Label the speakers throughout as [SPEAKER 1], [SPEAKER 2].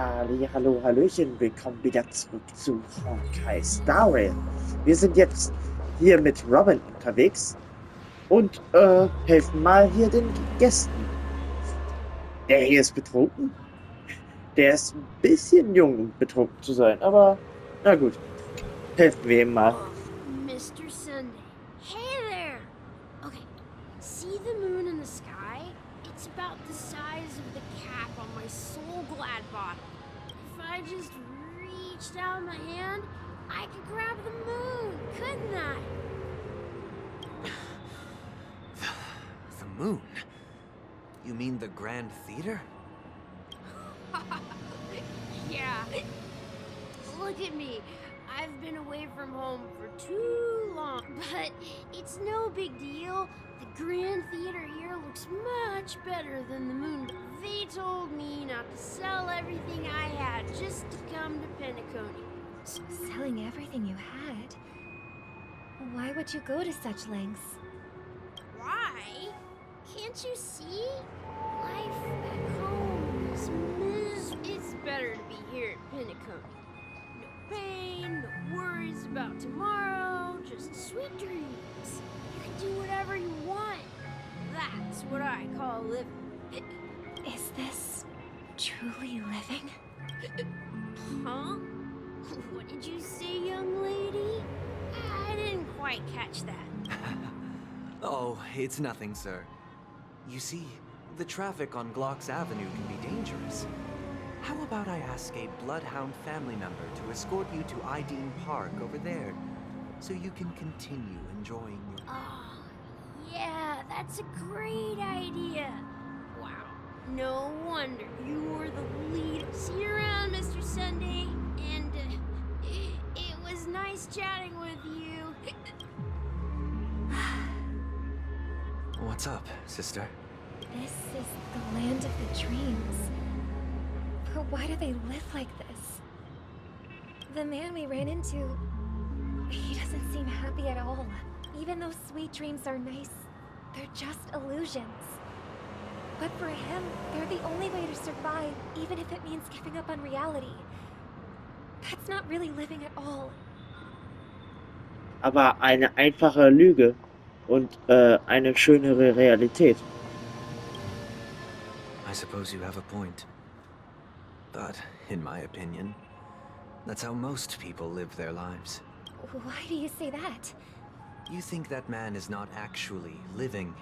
[SPEAKER 1] Hallo, Hallöchen, willkommen wieder zurück zu Honkai Star Rail. Wir sind jetzt hier mit Robin unterwegs und helfen mal hier den Gästen. Der hier ist betrunken. Der ist ein bisschen jung, um betrunken zu sein, aber na gut, helfen wir ihm mal.
[SPEAKER 2] Mr. Sunday. Hey there! Okay, see the moon in the sky? It's about the size of the cap on my Soul Glad bottle. If I just reached out my hand, I could grab the moon, couldn't I?
[SPEAKER 3] The moon? You mean the Grand Theater?
[SPEAKER 2] Yeah. Look at me. I've been away from home for too long, but it's no big deal. The Grand Theater here looks much better than the moon. They told me not to sell everything I had just to come to Penacony.
[SPEAKER 4] Selling everything you had? Why would you go to such lengths?
[SPEAKER 2] Why? Can't you see? Life back home is It's better to be here at Penacony. No pain, no worries about tomorrow, just sweet dreams. You can do whatever you want. That's what I call living.
[SPEAKER 4] Is this truly living?
[SPEAKER 2] Huh? What did you say, young lady? I didn't quite catch that.
[SPEAKER 3] Oh, it's nothing, sir. You see, the traffic on Glocks Avenue can be dangerous. How about I ask a Bloodhound family member to escort you to Ideen Park over there, so you can continue enjoying your...
[SPEAKER 2] Oh, yeah, that's a great idea. Wow, no wonder you were the lead. See you around, Mr. Sunday. And it was nice chatting with you.
[SPEAKER 3] What's up, sister?
[SPEAKER 4] This is the land of the dreams. But why do they live like this? The man we ran into, he doesn't seem happy at all. Even though sweet dreams are nice, they're just illusions. But for him, they're the only way to survive, even if it means giving up on reality. That's not really living at all.
[SPEAKER 1] Aber eine einfache Lüge und eine schönere Realität.
[SPEAKER 3] I suppose you have a point. But, in my opinion, that's how most people live their lives.
[SPEAKER 4] Why do you say that?
[SPEAKER 3] You think that man is not actually living,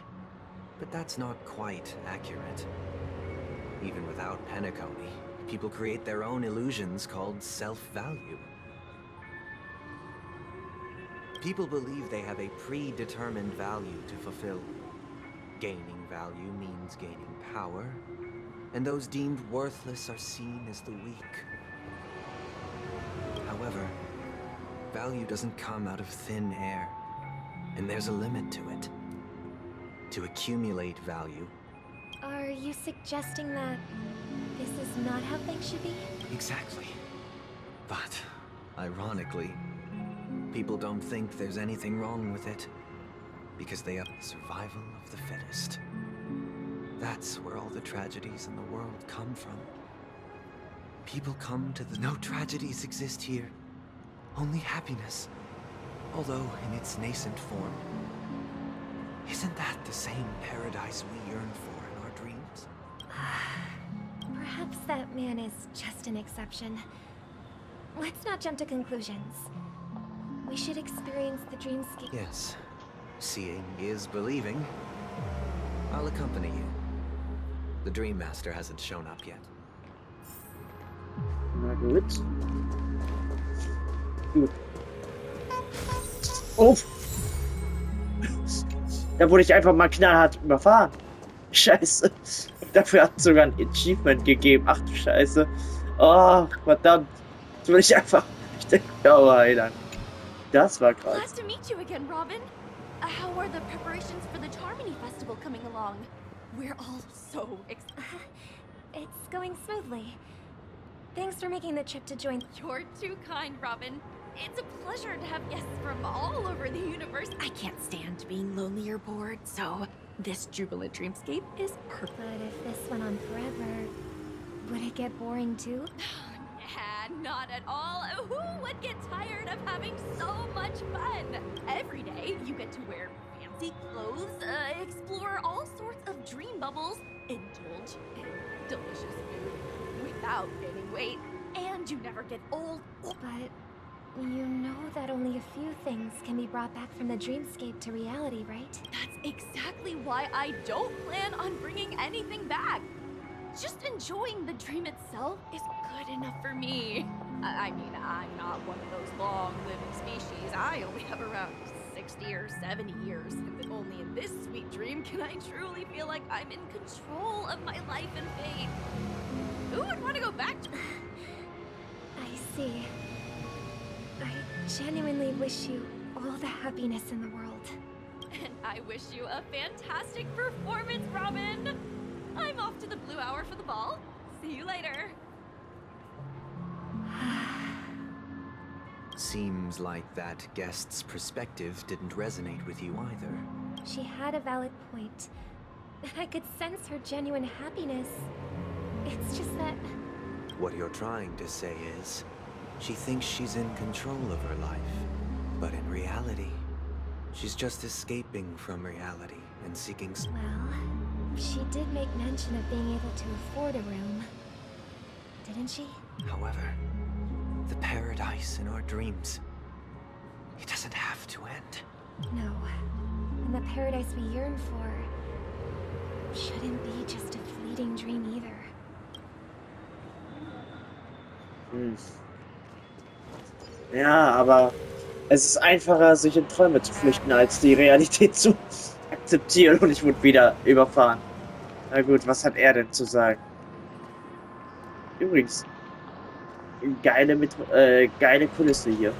[SPEAKER 3] but that's not quite accurate. Even without Penacony, people create their own illusions called self-value. People believe they have a predetermined value to fulfill. Gaining value means gaining power, and those deemed worthless are seen as the weak. However, value doesn't come out of thin air, and there's a limit to it. To accumulate value...
[SPEAKER 4] Are you suggesting that this is not how things should be?
[SPEAKER 3] Exactly. But, ironically, people don't think there's anything wrong with it, because they have survival of the fittest. That's where all the tragedies in the world come from. People come to the no tragedies exist here. Only happiness. Although in its nascent form. Isn't that the same paradise we yearn for in our dreams?
[SPEAKER 4] Perhaps that man is just an exception. Let's not jump to conclusions. We should experience the dreamscape.
[SPEAKER 3] Yes. Seeing is believing. I'll accompany you. The Dream Master hasn't shown up yet.
[SPEAKER 1] Na gut. Gut. Oh! Da wurde ich einfach mal knallhart überfahren. Scheiße. Und dafür hat es sogar ein Achievement gegeben. Ach du Scheiße. Oh, verdammt. Jetzt wurde ich einfach... Ich denke, oh, Heiland. Das war krass.
[SPEAKER 5] Nice to meet you again, Robin. How are the preparations for the Charmony Festival coming along? We're all so excited.
[SPEAKER 4] It's going smoothly. Thanks for making the trip to join.
[SPEAKER 5] You're too kind, Robin. It's a pleasure to have guests from all over the universe. I can't stand being lonely or bored, so this jubilant dreamscape is perfect.
[SPEAKER 4] But if this went on forever, Would it get boring too?
[SPEAKER 5] Nah, not at all. Who would get tired of having so much fun? Every day you get to wear fancy clothes, explore all sorts of dream bubbles, indulge in delicious food without gaining weight, and you never get old.
[SPEAKER 4] But you know that only a few things can be brought back from the dreamscape to reality, right?
[SPEAKER 5] That's exactly why I don't plan on bringing anything back. Just enjoying the dream itself is good enough for me. I mean, I'm not one of those long-living species. I only have around 60 or 70 years. And only in this sweet dream can I truly feel like I'm in control of my life and fate. Who would want to go back to...
[SPEAKER 4] I see. I genuinely wish you all the happiness in the world.
[SPEAKER 5] And I wish you a fantastic performance, Robin! I'm off to the Blue Hour for the ball. See you later.
[SPEAKER 3] Seems like that guest's perspective didn't resonate with you either.
[SPEAKER 4] She had a valid point. I could sense her genuine happiness. It's just that...
[SPEAKER 3] What you're trying to say is, she thinks she's in control of her life. But in reality, she's just escaping from reality and seeking...
[SPEAKER 4] Well, she did make mention of being able to afford a room. Didn't she?
[SPEAKER 3] However, the paradise in our dreams, it doesn't have to end.
[SPEAKER 4] No. And the paradise we yearn for shouldn't be just a fleeting dream either.
[SPEAKER 1] Ja, aber es ist einfacher, sich in Träume zu flüchten, als die Realität zu akzeptieren. Und ich wurde wieder überfahren. Na gut, was hat er denn zu sagen? Übrigens, geile Kulisse hier.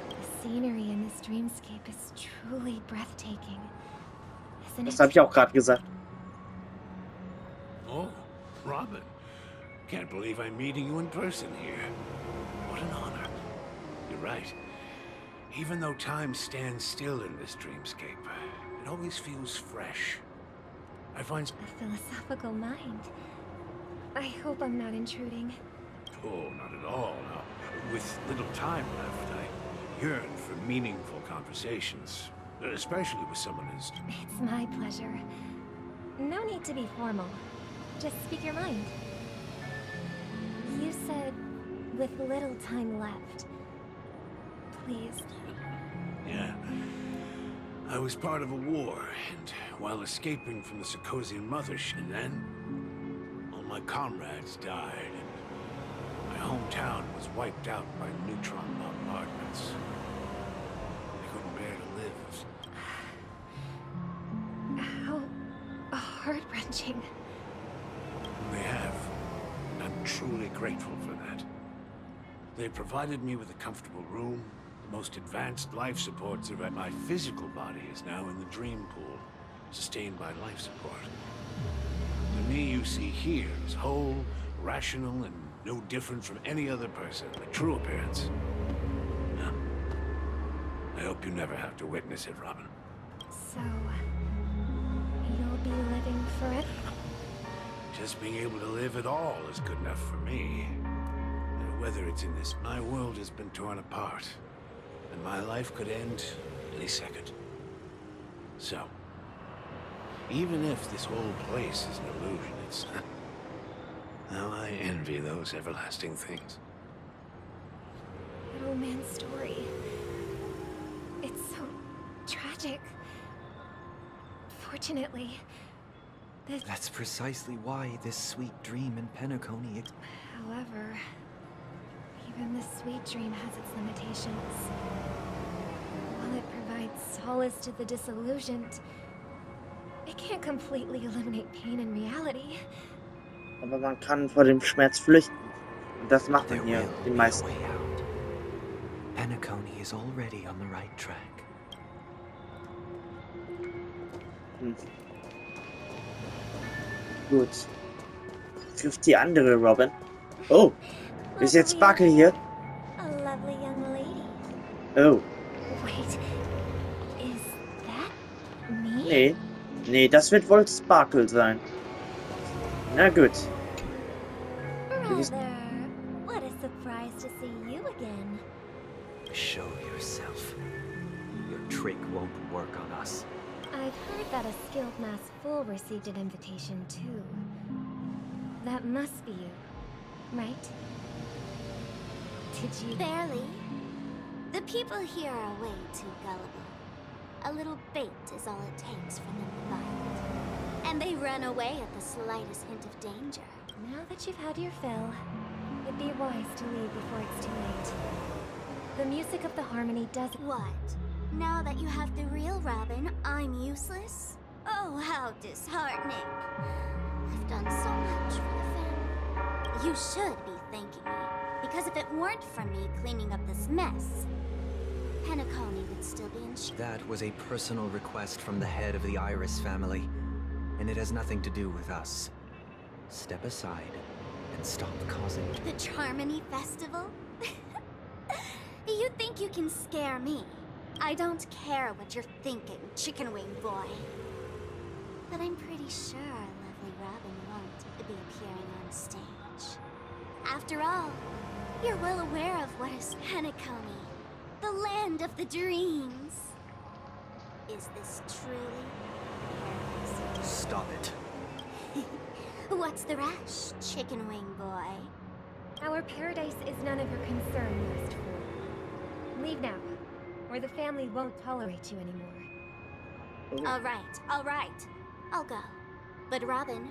[SPEAKER 4] The scenery in this dreamscape is truly breathtaking, isn't
[SPEAKER 1] Das
[SPEAKER 4] it?
[SPEAKER 1] habe ich auch gerade gesagt.
[SPEAKER 6] Oh, Robin. Can't believe I'm meeting you in person here. What an honor. You're right. Even though time stands still in this dreamscape, it always feels fresh. I find...
[SPEAKER 4] A philosophical mind. I hope I'm not intruding.
[SPEAKER 6] Oh, not at all. No. With little time left, I yearn for meaningful conversations. Especially with someone as...
[SPEAKER 4] It's my pleasure. No need to be formal. Just speak your mind. You said, with little time left. Please.
[SPEAKER 6] Yeah. I was part of a war, and while escaping from the Sarkozian mothership, and then all my comrades died, and my hometown was wiped out by neutron bombardments. I couldn't bear to live.
[SPEAKER 4] How heart-wrenching.
[SPEAKER 6] They have. I'm truly grateful for that. They provided me with a comfortable room, the most advanced life supports are at my physical body is now in the dream pool, sustained by life support. The me you see here is whole, rational, and no different from any other person, my true appearance. Yeah. I hope you never have to witness it, Robin.
[SPEAKER 4] So, you'll be living forever?
[SPEAKER 6] Just being able to live at all is good enough for me. Whether it's in this, my world has been torn apart, and my life could end any second. So, even if this whole place is an illusion, it's not. Now I envy those everlasting things.
[SPEAKER 4] That old man's story. It's so tragic. Fortunately,
[SPEAKER 3] That's precisely why this sweet dream in Penacony...
[SPEAKER 4] However, even the sweet dream has its limitations. While it provides solace to the disillusioned, it can't completely eliminate pain in reality.
[SPEAKER 1] Aber man kann vor dem Schmerz flüchten. Und das macht
[SPEAKER 3] There
[SPEAKER 1] man hier
[SPEAKER 3] will
[SPEAKER 1] die
[SPEAKER 3] be a
[SPEAKER 1] meisten.
[SPEAKER 3] way out. Penacony is already on the right track.
[SPEAKER 1] Gut. Trifft die andere Robin. Oh, ist jetzt Sparkle hier?
[SPEAKER 4] A lovely young lady.
[SPEAKER 1] Oh,
[SPEAKER 4] Wait, is that me?
[SPEAKER 1] nee. Nee, das wird wohl Sparkle sein. Na gut.
[SPEAKER 4] Brother, what a surprise to see you again.
[SPEAKER 3] Show yourself. Your trick won't work on us.
[SPEAKER 4] I've heard that a skilled mass fool received an invitation too. That must be you, right? Did you...
[SPEAKER 2] Barely. The people here are way too gullible. A little bait is all it takes for them to bite. And they run away at the slightest hint of danger.
[SPEAKER 4] Now that you've had your fill, it'd be wise to leave before it's too late. The music of the harmony doesn't...
[SPEAKER 2] What? Now that you have the real Robin, I'm useless? Oh, how disheartening. I've done so much for the family. You should be thanking me, because if it weren't for me cleaning up this mess, Penacony would still be in
[SPEAKER 3] That was a personal request from the head of the Iris family, and it has nothing to do with us. Step aside and stop causing...
[SPEAKER 2] The Charmony Festival? You think you can scare me? I don't care what you're thinking, chicken wing boy. But I'm pretty sure lovely Robin won't be appearing on stage. After all, you're well aware of what is Penacony, the land of the dreams. Is this truly paradise?
[SPEAKER 3] Stop it.
[SPEAKER 2] What's the rush, chicken wing boy?
[SPEAKER 4] Our paradise is none of your concern, Last Fool. Leave now, or the family won't tolerate you anymore.
[SPEAKER 2] All right. I'll go. But Robin,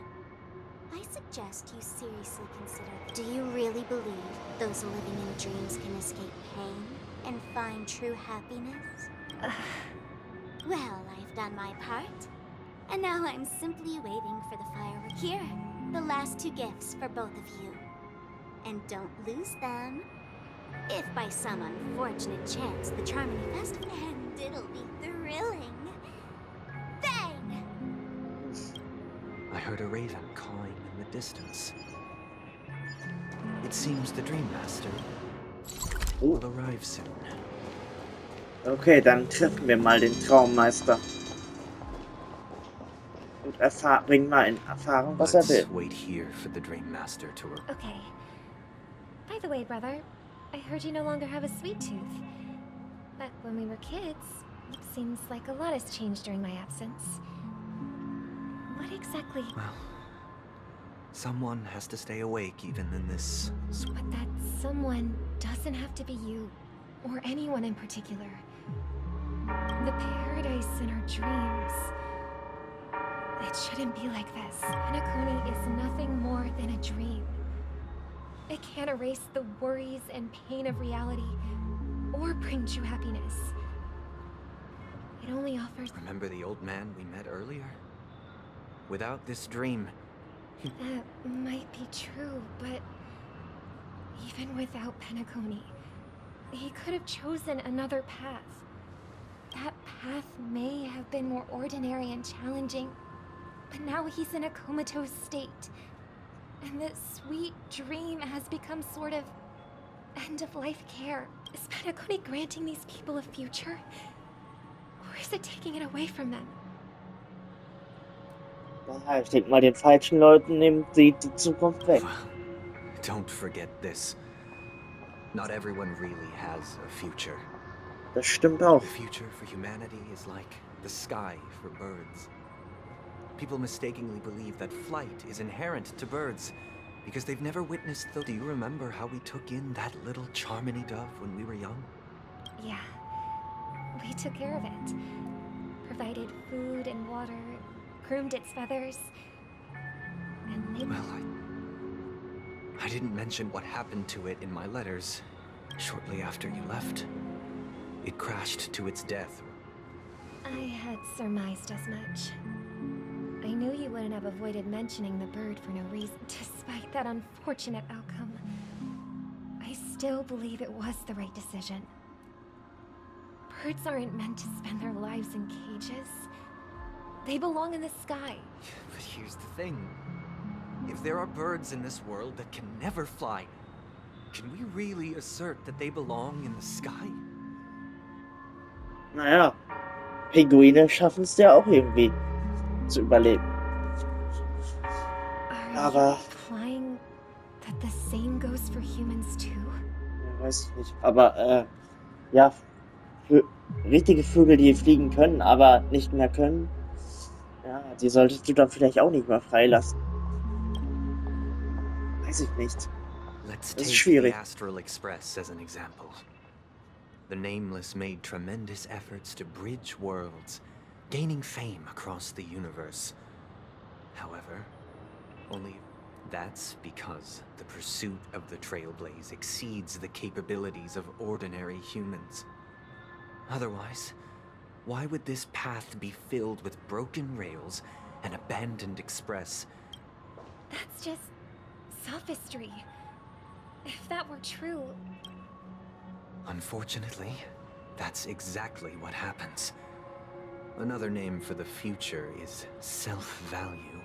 [SPEAKER 2] I suggest you seriously consider... Do you really believe those living in dreams can escape pain and find true happiness? Well, I've done my part. And now I'm simply waiting for the fireworks. Here, the last 2 gifts for both of you. And don't lose them. If by some unfortunate chance the Charmony Festival, and it'll be thrilling. Bang!
[SPEAKER 3] I heard a raven cawing in the distance. It seems the Dream Master will arrive soon.
[SPEAKER 1] Okay, dann treffen wir mal den Traummeister. Und bringen mal in Erfahrung, was er will.
[SPEAKER 3] Let's wait here for the Dream Master to arrive.
[SPEAKER 4] Okay. By the way, brother, I heard you no longer have a sweet tooth. Back when we were kids, it seems like a lot has changed during my absence. What exactly...
[SPEAKER 3] Well, someone has to stay awake even in this...
[SPEAKER 4] But that someone doesn't have to be you, or anyone in particular. The paradise in our dreams. It shouldn't be like this. Penacony is nothing more than a dream. It can't erase the worries and pain of reality, or bring true happiness. It only offers...
[SPEAKER 3] Remember the old man we met earlier? Without this dream,
[SPEAKER 4] That might be true, but... even without Penacony, he could have chosen another path. That path may have been more ordinary and challenging, but now he's in a comatose state. And this sweet dream has become sort of end-of-life care. Is Penacony granting these people a future? Or is it taking it away from them?
[SPEAKER 1] Ja, ich denke mal, den falschen Leuten nimmt sie die Zukunft weg.
[SPEAKER 3] don't forget this. Not everyone really has a future.
[SPEAKER 1] Das stimmt auch.
[SPEAKER 3] The future for humanity is like the sky for birds. People mistakenly believe that flight is inherent to birds because they've never witnessed the... Do you remember how we took in that little Charmony dove when we were young?
[SPEAKER 4] Yeah. We took care of it. Provided food and water, groomed its feathers. And they...
[SPEAKER 3] Well, I didn't mention what happened to it in my letters. Shortly after you left, it crashed to its death.
[SPEAKER 4] I had surmised as much. I knew you wouldn't have avoided mentioning the bird for no reason, despite that unfortunate outcome. I still believe it was the right decision. Birds aren't meant to spend their lives in cages. They belong in the sky.
[SPEAKER 3] But here's the thing. If there are birds in this world that can never fly, can we really assert that they belong in the sky?
[SPEAKER 1] Naja, Pinguine schaffen es ja auch irgendwie zu überleben.
[SPEAKER 4] Are
[SPEAKER 1] Aber,
[SPEAKER 4] Implying that the same goes for humans too?
[SPEAKER 1] ja, weiß ich nicht. Aber, ja, richtige Vögel, die fliegen können, aber nicht mehr können, ja, die solltest du dann vielleicht auch nicht mehr freilassen. Weiß ich nicht.
[SPEAKER 3] Let's
[SPEAKER 1] Das ist
[SPEAKER 3] take the
[SPEAKER 1] schwierig.
[SPEAKER 3] Astral Express as an example. The Nameless made tremendous efforts to bridge worlds, gaining fame across the universe. However, only that's because the pursuit of the Trailblaze exceeds the capabilities of ordinary humans. Otherwise, why would this path be filled with broken rails and abandoned express?
[SPEAKER 4] That's just sophistry. If that were true,
[SPEAKER 3] Unfortunately, that's exactly what happens. Another name for the future is self-value.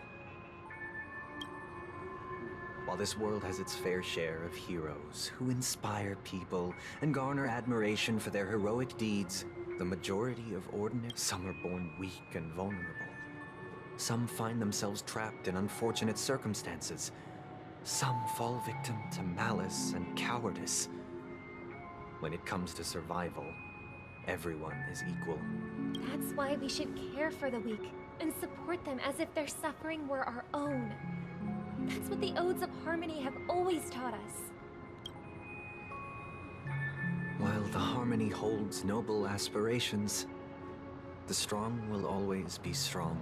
[SPEAKER 3] While this world has its fair share of heroes who inspire people and garner admiration for their heroic deeds, the majority of ordinary, some are born weak and vulnerable. Some find themselves trapped in unfortunate circumstances. Some fall victim to malice and cowardice. When it comes to survival, everyone is equal.
[SPEAKER 4] that's why we should care for the weak and support them as if their suffering were our own. That's what the Odes of Harmony have always taught us.
[SPEAKER 3] While the Harmony holds noble aspirations, the strong will always be strong,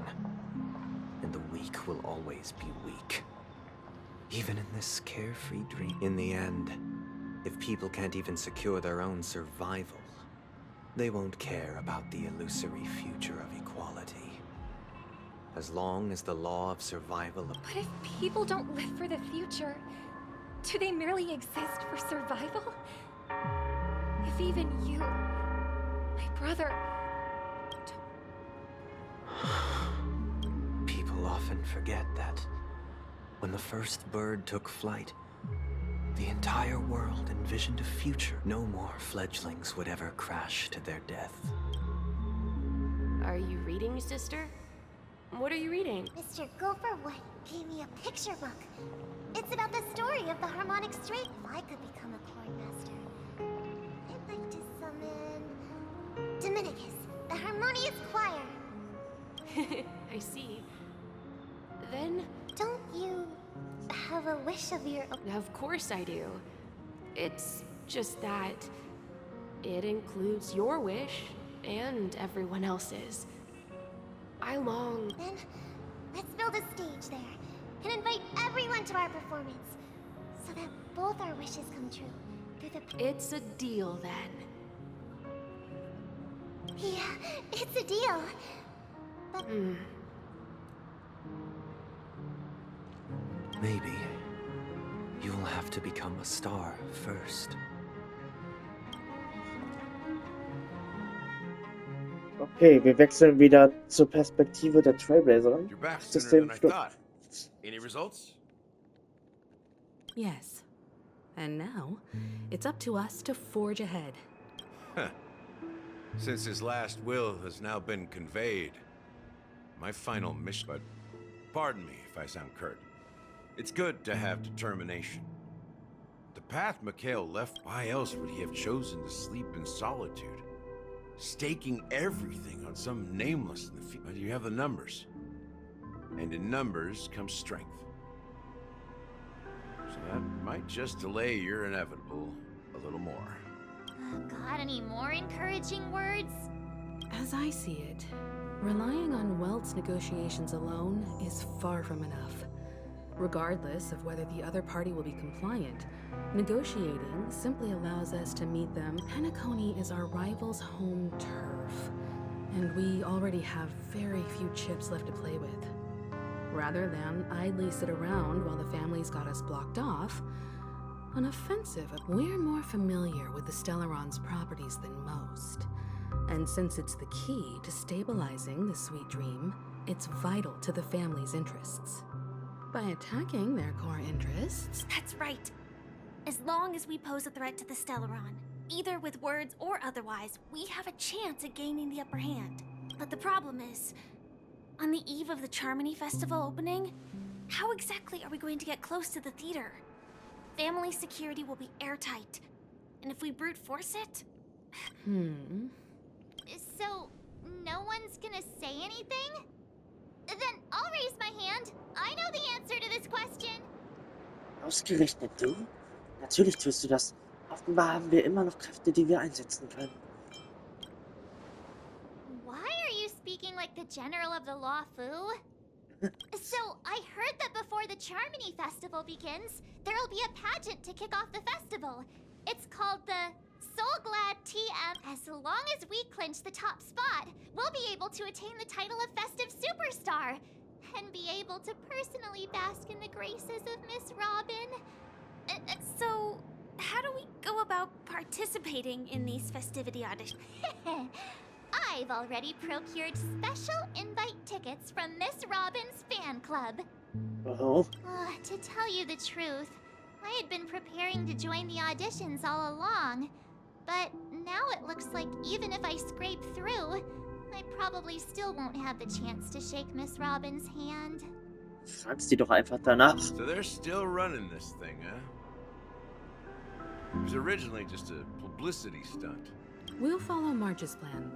[SPEAKER 3] and the weak will always be weak. Even in this carefree dream. In the end, if people can't even secure their own survival, they won't care about the illusory future of equality. As long as the law of survival...
[SPEAKER 4] But if people don't live for the future, do they merely exist for survival? If even you, my brother...
[SPEAKER 3] People often forget that when the first bird took flight, the entire world envisioned a future. No more fledglings would ever crash to their death.
[SPEAKER 2] Are you reading, sister? What are you reading?
[SPEAKER 7] Mr. Gopherwood gave me a picture book. It's about the story of the harmonic string. If I could become a chord master, I'd like to summon Dominicus, the harmonious choir.
[SPEAKER 2] I see. Then,
[SPEAKER 7] Don't you have a wish of your own?
[SPEAKER 2] of course I do. It's just that it includes your wish and everyone else's. I long...
[SPEAKER 7] Then let's build a stage there and invite everyone to our performance so that both our wishes come true through the...
[SPEAKER 2] It's a deal then.
[SPEAKER 7] Yeah, it's a deal. But
[SPEAKER 3] Maybe you'll have to become a star first.
[SPEAKER 1] Okay, wir wechseln wieder zur Perspektive der Trailblazerin.
[SPEAKER 6] You're back
[SPEAKER 1] Das
[SPEAKER 6] sooner than I
[SPEAKER 1] System
[SPEAKER 6] thought. Any results?
[SPEAKER 8] Yes. And now, it's up to us to forge ahead.
[SPEAKER 6] Since his last will has now been conveyed, my final mission... But pardon me if I sound curt. It's good to have determination. The path Mikhail left, why else would he have chosen to sleep in solitude? Staking everything on some nameless in the future. But you have the numbers. And in numbers comes strength. So that might just delay your inevitable a little more.
[SPEAKER 7] got any more encouraging words?
[SPEAKER 8] As I see it, relying on Welt's negotiations alone is far from enough. Regardless of whether the other party will be compliant, negotiating simply allows us to meet them. Penacony is our rival's home turf, and we already have very few chips left to play with. Rather than idly sit around while the family's got us blocked off, an offensive, we're more familiar with the Stellaron's properties than most. And since it's the key to stabilizing the sweet dream, it's vital to the family's interests. By attacking their core interests...
[SPEAKER 7] That's right. As long as we pose a threat to the Stellaron, either with words or otherwise, we have a chance at gaining the upper hand. But the problem is, on the eve of the Charmony Festival opening,
[SPEAKER 9] How exactly are we going to get close to the theater? Family security will be airtight. And if we brute force it?
[SPEAKER 7] So, no one's gonna say anything? Then I'll raise my hand. I know the answer to this question.
[SPEAKER 1] Ausgerechnet du? Natürlich tust du das. Offenbar haben wir immer noch Kräfte, die wir einsetzen können.
[SPEAKER 7] Why are you speaking like the general of the law, Fu? So, I heard that before the Charmony Festival begins, there'll be a pageant to kick off the festival. It's called the Soul Glad TM. As long as we clinch the top spot, we'll be able to attain the title of Festive Superstar and be able to personally bask in the graces of Miss Robin.
[SPEAKER 9] So, how do we go about participating in these festivity auditions?
[SPEAKER 7] I've already procured special invite tickets from Miss Robin's fan club.
[SPEAKER 1] Oh.
[SPEAKER 7] To tell you the truth, I had been preparing to join the auditions all along. But now it looks like even if I scrape through, I probably still won't have the chance to shake Miss Robin's hand.
[SPEAKER 1] Fragst die doch einfach danach.
[SPEAKER 6] So they're still running this thing, huh? It was originally just a publicity stunt.
[SPEAKER 8] We'll follow March's plan.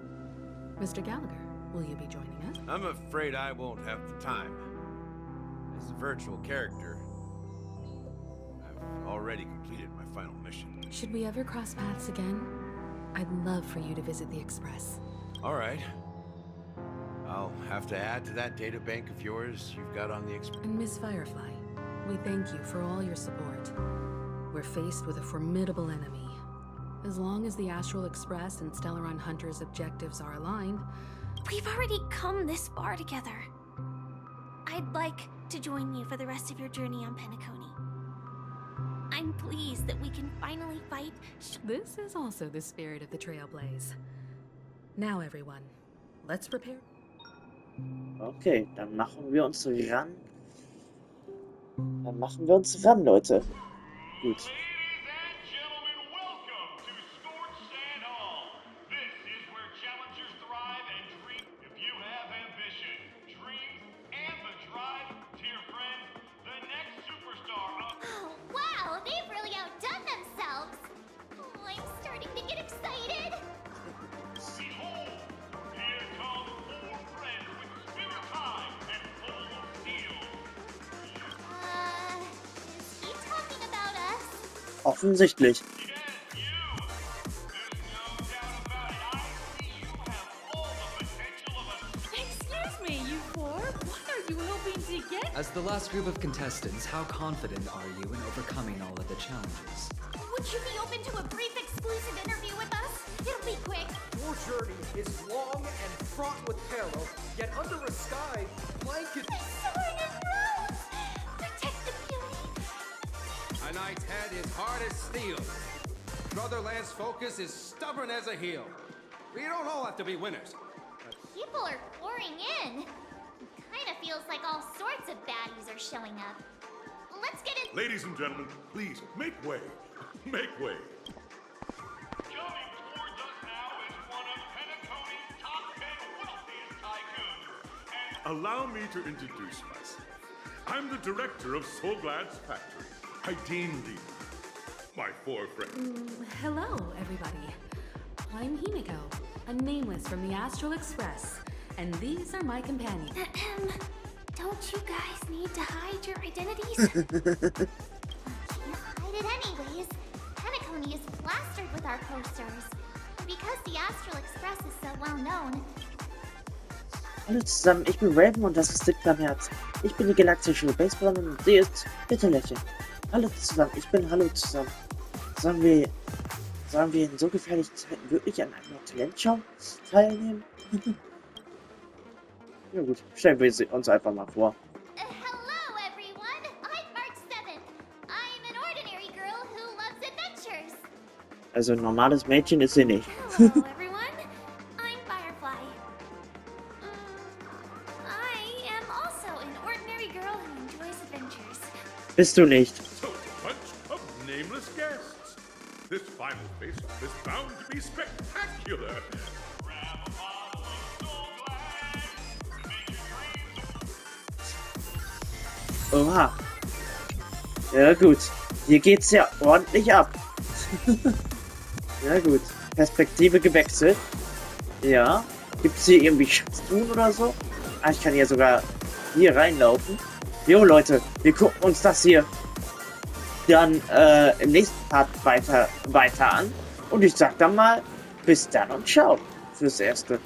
[SPEAKER 8] Mr. Gallagher, will you be joining us?
[SPEAKER 6] I'm afraid I won't have the time. As a virtual character, I've already completed my final mission.
[SPEAKER 8] Should we ever cross paths again? I'd love for you to visit the Express.
[SPEAKER 6] All right. I'll have to add to that data bank of yours you've got on the Express.
[SPEAKER 8] And Miss Firefly, we thank you for all your support. We're faced with a formidable enemy. As long as the Astral Express and Stellaron Hunter's objectives are aligned,
[SPEAKER 9] We've already come this far together. I'd like to join you for the rest of your journey on Penacony. I'm pleased that we can finally fight.
[SPEAKER 8] this is also the spirit of the Trailblaze. Now, everyone, let's prepare.
[SPEAKER 1] Okay, dann machen wir uns ran. Dann machen wir uns ran, Leute. Gut.
[SPEAKER 10] Ladies and gentlemen, welcome to Scorched Sand Hall. This is where challengers thrive and dream. If you have ambition, dreams, and the drive, dear friends, the next superstar of...
[SPEAKER 7] Oh, wow, they've really outdone themselves. Oh, I'm starting to get excited.
[SPEAKER 10] Behold, here come four friends with spirit high and full of steel.
[SPEAKER 7] Is he talking about us?
[SPEAKER 1] Offensichtlich.
[SPEAKER 10] Yes, you! There's no doubt about it. I see you have all the potential of a...
[SPEAKER 5] Excuse me, you four. What are you hoping to get?
[SPEAKER 3] As the last group of contestants, how confident are you in overcoming all of the challenges?
[SPEAKER 7] Would you be open to a brief exclusive interview with us? It'll be quick.
[SPEAKER 11] Your journey is long and fraught with peril, yet under a sky blanket.
[SPEAKER 7] Sword and rose! Protect the beauty.
[SPEAKER 11] A knight's head is hard as steel. Brotherland's focus is stubborn as a heel. We don't all have to be winners.
[SPEAKER 7] People are pouring in. Kind of feels like all sorts of baddies are showing up. Let's get in.
[SPEAKER 10] Ladies and gentlemen, please, make way. Make way. Coming towards us now is one of Penacony's top 10 wealthiest tycoons. And allow me to introduce myself. I'm the director of Soulglad's factory. I Dean Lee. My four friends.
[SPEAKER 8] Hello, everybody. I'm Himiko, a nameless from the Astral Express, and these are my companions.
[SPEAKER 9] Don't you guys need to hide your identities?
[SPEAKER 7] Can't hide it anyways. Penacony is plastered with our posters. Because the Astral Express is so well known,
[SPEAKER 1] Hallo zusammen, ich bin Raven und das ist Dick am Herz. Ich bin die galaktische Baseballerin und sie ist bitte lächeln. Hallo zusammen, ich bin Hallo zusammen. Sollen wir in so gefährlichen Zeiten wirklich an einer Talentshow teilnehmen? Ja gut, stellen wir sie uns einfach mal vor.
[SPEAKER 7] hello everyone. I'm March 7th. I'm an ordinary girl who loves adventures.
[SPEAKER 1] Also ein normales Mädchen ist sie nicht.
[SPEAKER 9] Hello, everyone. I'm Firefly. I am also an ordinary girl who enjoys adventures.
[SPEAKER 1] Bist du nicht?
[SPEAKER 10] So, a bunch of nameless guests. This final face-off is bound to be spectacular. Grab a bottle of Soul Glad to make your dreams
[SPEAKER 1] Oha. Ja gut. Hier geht's ja ordentlich ab. Ja gut. Perspektive gewechselt. Ja. Gibt's hier irgendwie Schatztruhen oder so? Ah, ich kann hier sogar hier reinlaufen. Jo Leute, wir gucken uns das hier dann im nächsten Part weiter an. Und ich sag dann mal, bis dann und ciao fürs Erste.